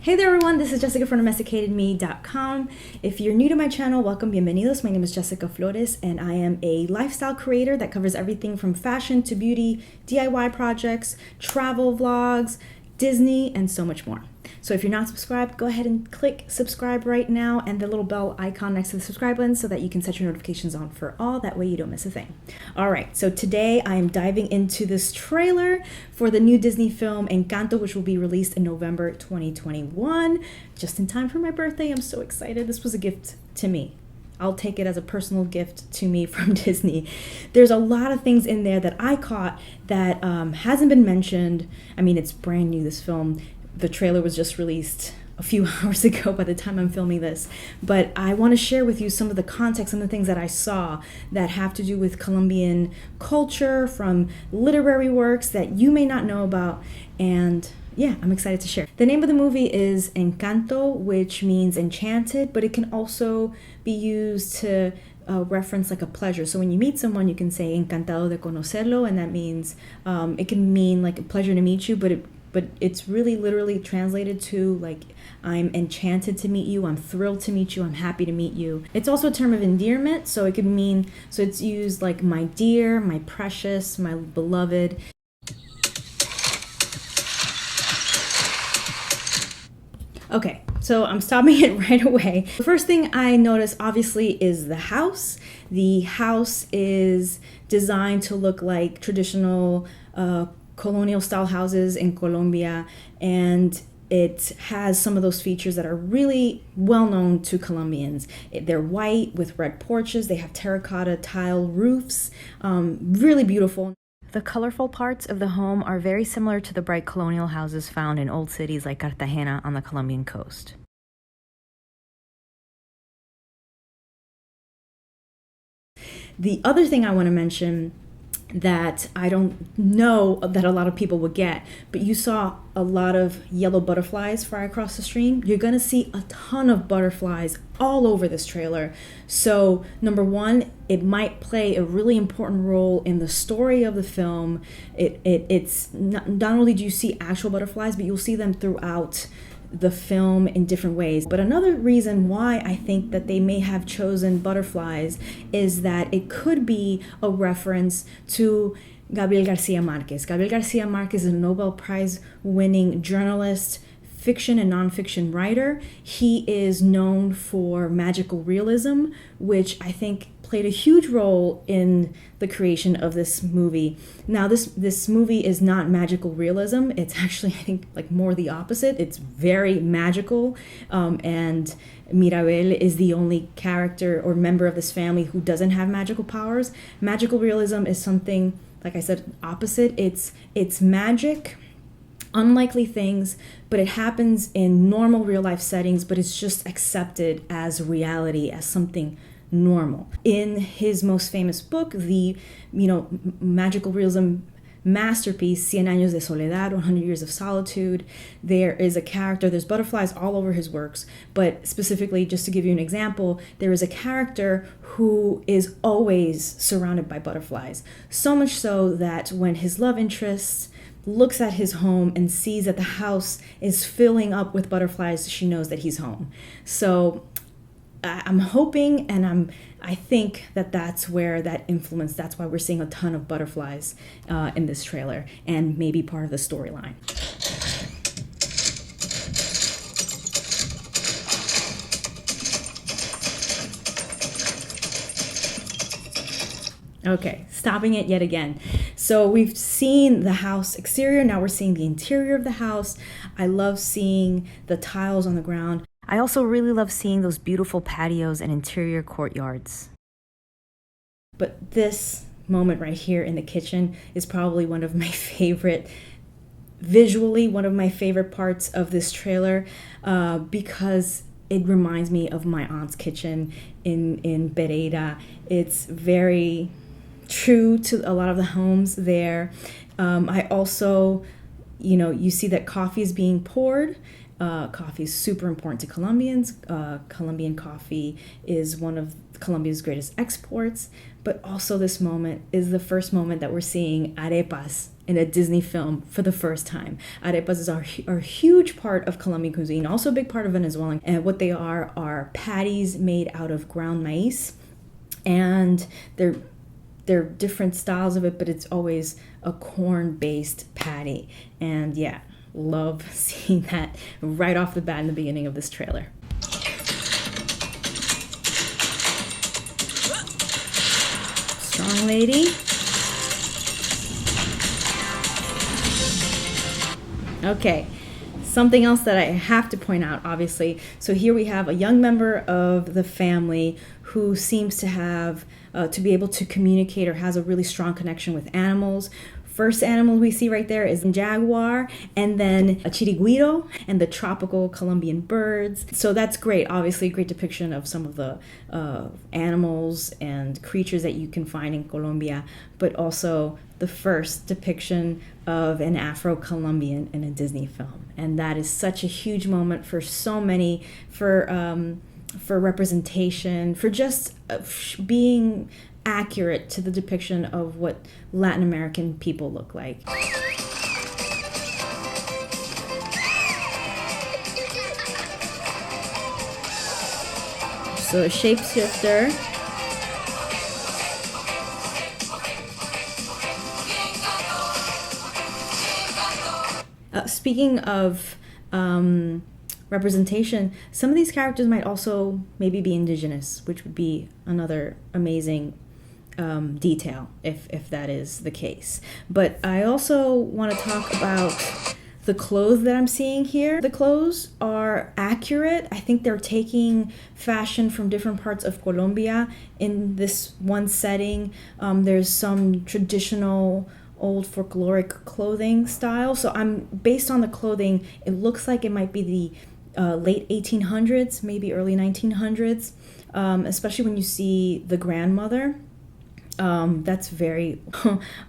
Hey there everyone, this is Jessica from DomesticatedMe.com. If you're new to my channel, welcome, bienvenidos. My name is Jessica Flores and I am a lifestyle creator that covers everything from fashion to beauty, DIY projects, travel vlogs, Disney, and so much more. So if you're not subscribed, go ahead and click subscribe right now and the little bell icon next to the subscribe button so that you can set your notifications on for all. That way you don't miss a thing. All right, so today I am diving into this trailer for the new Disney film Encanto, which will be released in November 2021, just in time for my birthday. I'm so excited. This was a gift to me. I'll take it as a personal gift to me from Disney. There's a lot of things in there that I caught that hasn't been mentioned. I mean, it's brand new, this film. The trailer was just released a few hours ago by the time I'm filming this, but I want to share with you some of the context and the things that I saw that have to do with Colombian culture, from literary works that you may not know about, and yeah, I'm excited to share. The name of the movie is Encanto, which means enchanted, but it can also be used to reference like a pleasure. So when you meet someone, you can say encantado de conocerlo, and that means it can mean like a pleasure to meet you, but it's really literally translated to like, I'm enchanted to meet you, I'm thrilled to meet you, I'm happy to meet you. It's also a term of endearment, so it could mean, so it's used like my dear, my precious, my beloved. Okay, so I'm stopping it right away. The first thing I noticed obviously is the house. The house is designed to look like traditional colonial style houses in Colombia, and it has some of those features that are really well known to Colombians. They're white with red porches, they have terracotta tile roofs, really beautiful. The colorful parts of the home are very similar to the bright colonial houses found in old cities like Cartagena on the Colombian coast. The other thing I want to mention that I don't know that a lot of people would get, but you saw a lot of yellow butterflies fly across the screen. You're gonna see a ton of butterflies all over this trailer. So number one, it might play a really important role in the story of the film. It's not only do you see actual butterflies, but you'll see them throughout the film in different ways. But another reason why I think that they may have chosen butterflies is that it could be a reference to Gabriel Garcia Marquez. Gabriel Garcia Marquez is a Nobel Prize winning journalist, fiction and nonfiction writer. He is known for magical realism, which I think played a huge role in the creation of this movie. Now, this movie is not magical realism. It's actually, I think, like more the opposite. It's very magical, and Mirabel is the only character or member of this family who doesn't have magical powers. Magical realism is something, like I said, opposite. It's magic, unlikely things, but it happens in normal real life settings, but it's just accepted as reality, as something normal. In his most famous book, the magical realism masterpiece, Cien Años de Soledad, 100 Years of Solitude, there is a character, there's butterflies all over his works, but specifically, just to give you an example, there is a character who is always surrounded by butterflies. So much so that when his love interest looks at his home and sees that the house is filling up with butterflies, she knows that he's home. So I'm hoping, and I think that that's where that influence, that's why we're seeing a ton of butterflies in this trailer, and maybe part of the storyline. Okay, stopping it yet again. So we've seen the house exterior, now we're seeing the interior of the house. I love seeing the tiles on the ground. I also really love seeing those beautiful patios and interior courtyards. But this moment right here in the kitchen is probably one of my favorite, visually one of my favorite parts of this trailer, because it reminds me of my aunt's kitchen in Pereira. It's very true to a lot of the homes there. I also, you see that coffee is being poured. coffee is super important to Colombians. Colombian coffee is one of Colombia's greatest exports, but also this moment is the first moment that we're seeing arepas in a Disney film for the first time. Arepas are a huge part of Colombian cuisine, also a big part of Venezuelan. And what they are patties made out of ground maize, and they're different styles of it, but it's always a corn-based patty. And yeah, love seeing that right off the bat in the beginning of this trailer. Strong lady. Okay, something else that I have to point out, obviously. So here we have a young member of the family who seems to have, to be able to communicate or has a really strong connection with animals. First animal we see right there is a jaguar, and then a chiriguiro, and the tropical Colombian birds. So that's great, obviously a great depiction of some of the animals and creatures that you can find in Colombia, but also the first depiction of an Afro-Colombian in a Disney film. And that is such a huge moment for so many, for representation, for just being accurate to the depiction of what Latin American people look like. So a shapeshifter. Speaking of representation, some of these characters might also maybe be indigenous, which would be another amazing detail if that is the case. But I also want to talk about the clothes that I'm seeing here. The clothes are accurate. I think they're taking fashion from different parts of Colombia in this one setting. There's some traditional old folkloric clothing style. So based on the clothing, it looks like it might be the late 1800s, maybe early 1900s, especially when you see the grandmother. That's very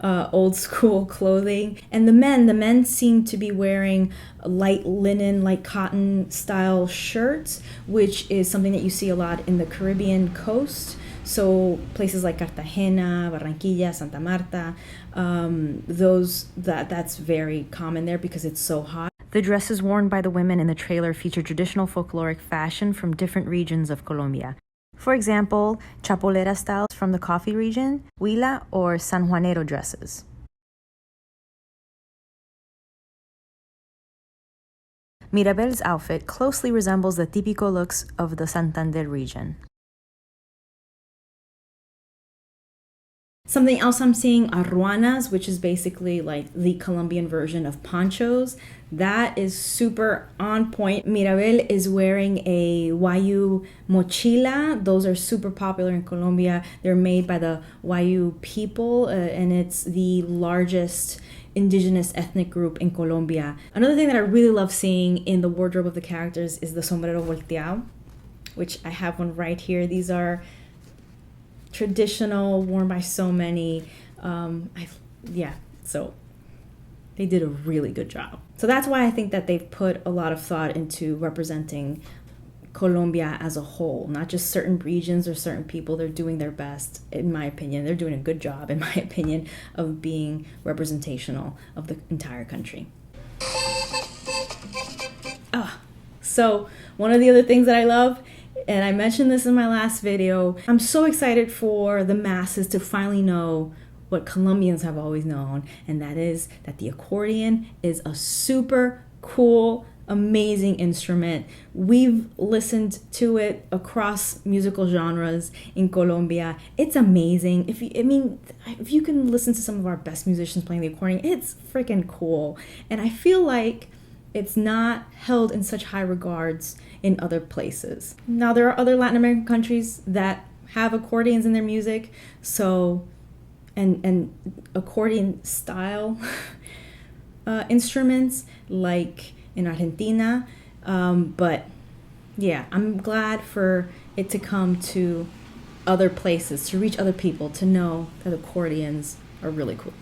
old school clothing. And the men seem to be wearing light linen, light cotton style shirts, which is something that you see a lot in the Caribbean coast. So places like Cartagena, Barranquilla, Santa Marta, that's very common there because it's so hot. The dresses worn by the women in the trailer feature traditional folkloric fashion from different regions of Colombia. For example, chapolera styles from the coffee region, huila or sanjuanero dresses. Mirabel's outfit closely resembles the típico looks of the Santander region. Something else I'm seeing are ruanas, which is basically like the Colombian version of ponchos. That is super on point. Mirabel is wearing a Wayu mochila. Those are super popular in Colombia. They're made by the Wayu people, and it's the largest indigenous ethnic group in Colombia. Another thing that I really love seeing in the wardrobe of the characters is the sombrero volteado, which I have one right here. These are traditional, worn by so many. So they did a really good job. So that's why I think that they've put a lot of thought into representing Colombia as a whole, not just certain regions or certain people. They're doing their best, in my opinion. They're doing a good job, in my opinion, of being representational of the entire country. So one of the other things that I love, and I mentioned this in my last video, I'm so excited for the masses to finally know what Colombians have always known, and that is that the accordion is a super cool, amazing instrument. We've listened to it across musical genres in Colombia. It's amazing. If you can listen to some of our best musicians playing the accordion, it's freaking cool. And I feel like it's not held in such high regards in other places. Now, there are other Latin American countries that have accordions in their music, so and accordion style instruments like in Argentina, but yeah, I'm glad for it to come to other places, to reach other people, to know that accordions are really cool.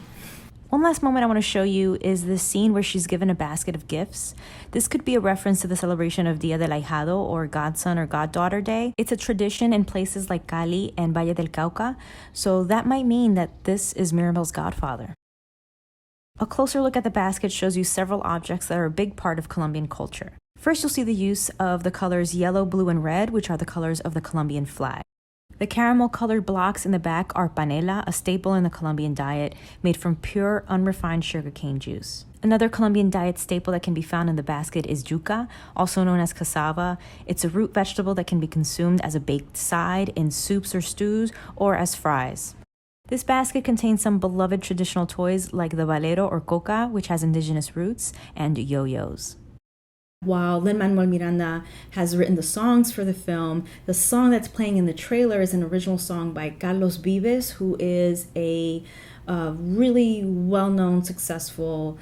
One last moment I want to show you is this scene where she's given a basket of gifts. This could be a reference to the celebration of Dia del Ahijado, or Godson or Goddaughter Day. It's a tradition in places like Cali and Valle del Cauca, so that might mean that this is Mirabel's godfather. A closer look at the basket shows you several objects that are a big part of Colombian culture. First, you'll see the use of the colors yellow, blue, and red, which are the colors of the Colombian flag. The caramel-colored blocks in the back are panela, a staple in the Colombian diet, made from pure, unrefined sugarcane juice. Another Colombian diet staple that can be found in the basket is yuca, also known as cassava. It's a root vegetable that can be consumed as a baked side in soups or stews, or as fries. This basket contains some beloved traditional toys like the valero or coca, which has indigenous roots, and yo-yos. While Lin-Manuel Miranda has written the songs for the film, the song that's playing in the trailer is an original song by Carlos Vives, who is a really well-known, successful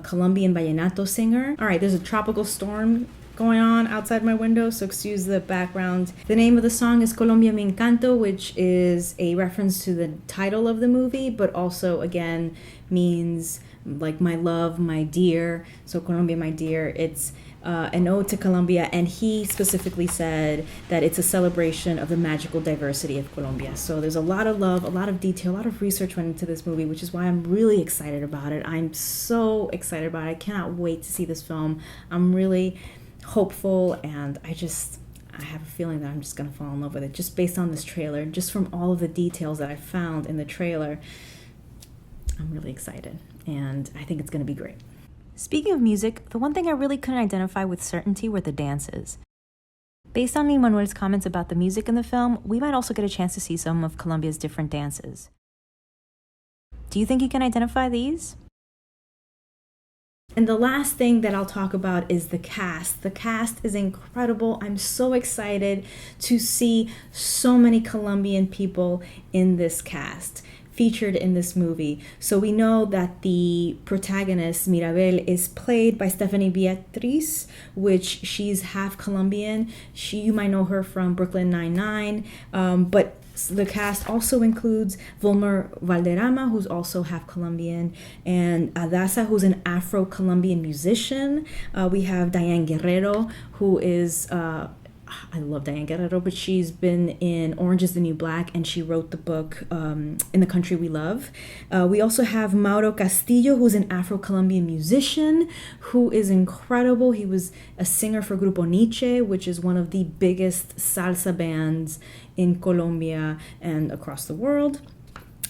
Colombian vallenato singer. All right, there's a tropical storm going on outside my window, so excuse the background. The name of the song is Colombia Me Encanto, which is a reference to the title of the movie, but also, again, means like my love, my dear. So Colombia, my dear. It's an ode to Colombia, and he specifically said that it's a celebration of the magical diversity of Colombia. So there's a lot of love, a lot of detail, a lot of research went into this movie, which is why I'm really excited about it. I'm so excited about it. I cannot wait to see this film. I'm really hopeful, and I have a feeling that I'm just gonna fall in love with it just based on this trailer, just from all of the details that I found in the trailer. I'm really excited, and I think it's gonna be great. Speaking of music, the one thing I really couldn't identify with certainty were the dances. Based on Lin-Manuel's comments about the music in the film, we might also get a chance to see some of Colombia's different dances. Do you think you can identify these? And the last thing that I'll talk about is the cast. The cast is incredible. I'm so excited to see so many Colombian people in this cast, featured in this movie. So we know that the protagonist, Mirabel, is played by Stephanie Beatriz, which she's half Colombian. You might know her from Brooklyn Nine-Nine, but the cast also includes Wilmer Valderrama, who's also half Colombian, and Adasa, who's an Afro-Colombian musician. We have Diane Guerrero, who is I love Diane Guerrero, but she's been in Orange is the New Black, and she wrote the book In the Country We Love. We also have Mauro Castillo, who's an Afro-Colombian musician who is incredible. He was a singer for Grupo Nietzsche, which is one of the biggest salsa bands in Colombia and across the world.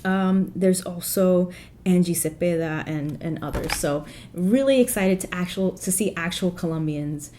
There's also Angie Cepeda and others. So really excited to see actual Colombians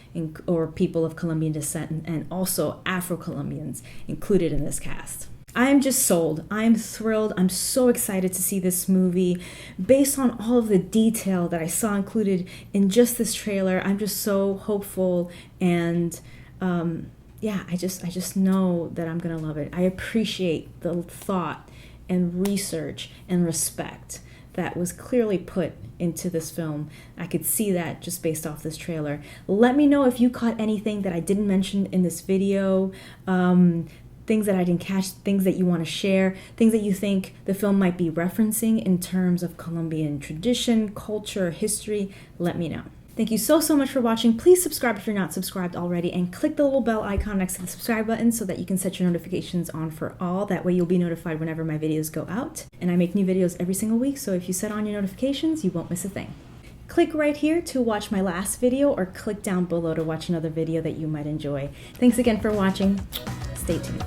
or people of Colombian descent and also Afro-Colombians included in this cast. I'm just sold. I'm thrilled. I'm so excited to see this movie. Based on all of the detail that I saw included in just this trailer, I'm just so hopeful, and I just know that I'm gonna love it. I appreciate the thought and research and respect that was clearly put into this film. I could see that just based off this trailer. Let me know if you caught anything that I didn't mention in this video, things that I didn't catch, things that you want to share, things that you think the film might be referencing in terms of Colombian tradition, culture, history. Let me know. Thank you so much for watching. Please subscribe if you're not subscribed already, and click the little bell icon next to the subscribe button so that you can set your notifications on for all. That way you'll be notified whenever my videos go out. And I make new videos every single week, so if you set on your notifications, you won't miss a thing. Click right here to watch my last video, or click down below to watch another video that you might enjoy. Thanks again for watching. Stay tuned.